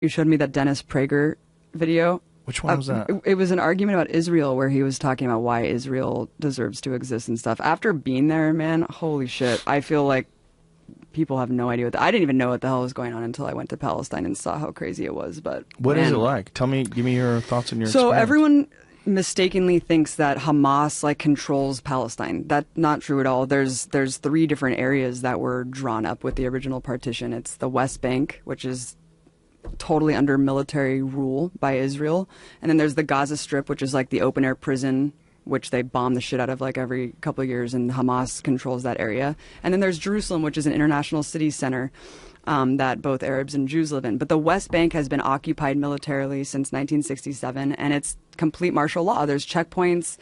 You showed me that Dennis Prager video. Which one was that? It was an argument about Israel where he was talking about why Israel deserves to exist and stuff. After being there, man, holy shit. I feel like people have no idea I didn't even know what the hell was going on until I went to Palestine and saw how crazy it was. But what is it like? Give me your thoughts and your So experience. Everyone mistakenly thinks that Hamas like controls Palestine. That's not true at all. There's 3 different areas that were drawn up with the original partition. It's the West Bank, which is totally under military rule by Israel, and then there's the Gaza Strip, which is like the open air prison, which they bomb the shit out of like every couple of years, and Hamas controls that area. And then there's Jerusalem, which is an international city center that both Arabs and Jews live in. But the West Bank has been occupied militarily since 1967, and it's complete martial law. There's checkpoints.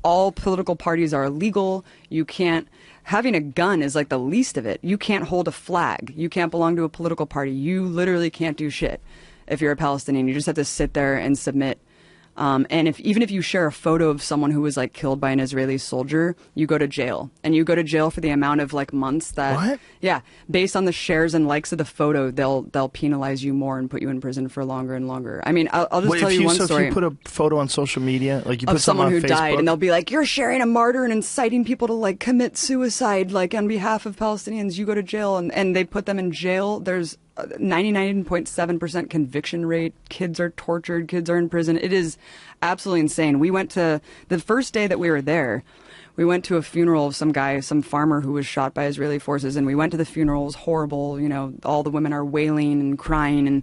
All political parties are illegal. You can't. Having a gun is like the least of it. You can't hold a flag. You can't belong to a political party. You literally can't do shit if you're a Palestinian. You just have to sit there and submit. And even if you share a photo of someone who was like killed by an Israeli soldier, you go to jail, and you go to jail for the amount of like months that. What? Yeah, based on the shares and likes of the photo, they'll penalize you more and put you in prison for longer and longer. I mean, I'll just tell you one story. If you put a photo on social media, like you put of someone who on Facebook, died, and they'll be like, "You're sharing a martyr and inciting people to like commit suicide, like on behalf of Palestinians. You go to jail," and they put them in jail. There's 99.7% conviction rate. Kids are tortured. Kids are in prison. It is absolutely insane. We went to the first day that we were there. We went to a funeral of some guy, some farmer who was shot by Israeli forces, and we went to the funeral. It was horrible. You know, all the women are wailing and crying. And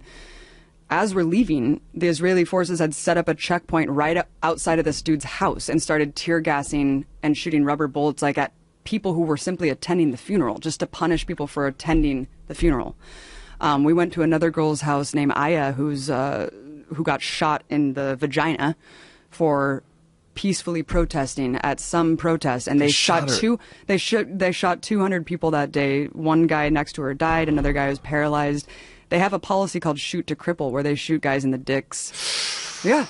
as we're leaving, the Israeli forces had set up a checkpoint right outside of this dude's house and started tear gassing and shooting rubber bullets like at people who were simply attending the funeral, just to punish people for attending the funeral. We went to another girl's house named Aya, who got shot in the vagina for peacefully protesting at some protest, and they shot 200 people that day. One guy next to her died. Another guy was paralyzed. They have a policy called shoot to cripple, where they shoot guys in the dicks. Yeah.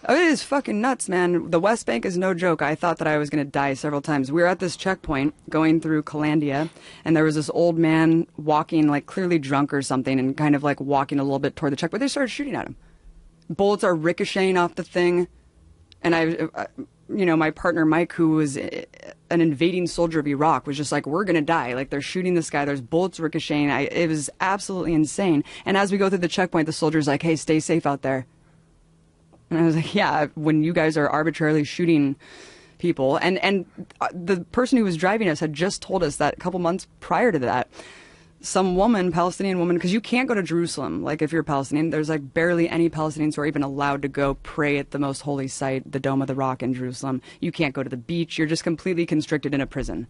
Oh, it is fucking nuts, man. The West Bank is no joke. I thought that I was going to die several times. We were at this checkpoint going through Calandia, and there was this old man walking, like clearly drunk or something, and kind of like walking a little bit toward the checkpoint. They started shooting at him. Bullets are ricocheting off the thing. And I my partner Mike, who was an invading soldier of Iraq, was just like, we're going to die. Like, they're shooting this guy. There's bullets ricocheting. It was absolutely insane. And as we go through the checkpoint, the soldier's like, hey, stay safe out there. And I was like, yeah, when you guys are arbitrarily shooting people. And the person who was driving us had just told us that a couple months prior to that, some woman, Palestinian woman, because you can't go to Jerusalem. Like, if you're a Palestinian, there's like barely any Palestinians who are even allowed to go pray at the most holy site, the Dome of the Rock in Jerusalem. You can't go to the beach. You're just completely constricted in a prison,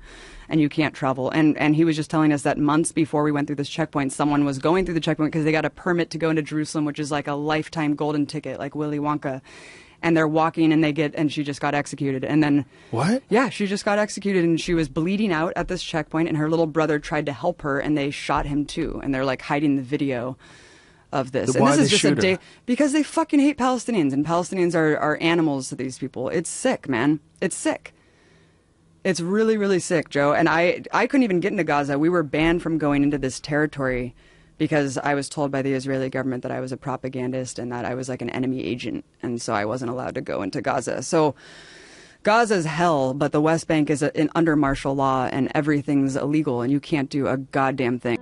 and you can't travel. And he was just telling us that months before we went through this checkpoint, someone was going through the checkpoint because they got a permit to go into Jerusalem, which is like a lifetime golden ticket, like Willy Wonka. And they're walking, and she just got executed. And then what? Yeah, she just got executed, and she was bleeding out at this checkpoint, and her little brother tried to help her, and they shot him too. And they're like hiding the video of this. And this is just a day because they fucking hate Palestinians, and Palestinians are animals to these people. It's sick, man. It's sick. It's really, really sick, Joe. And I couldn't even get into Gaza. We were banned from going into this territory because I was told by the Israeli government that I was a propagandist and that I was like an enemy agent. And so I wasn't allowed to go into Gaza. So Gaza's hell, but the West Bank is under martial law and everything's illegal and you can't do a goddamn thing.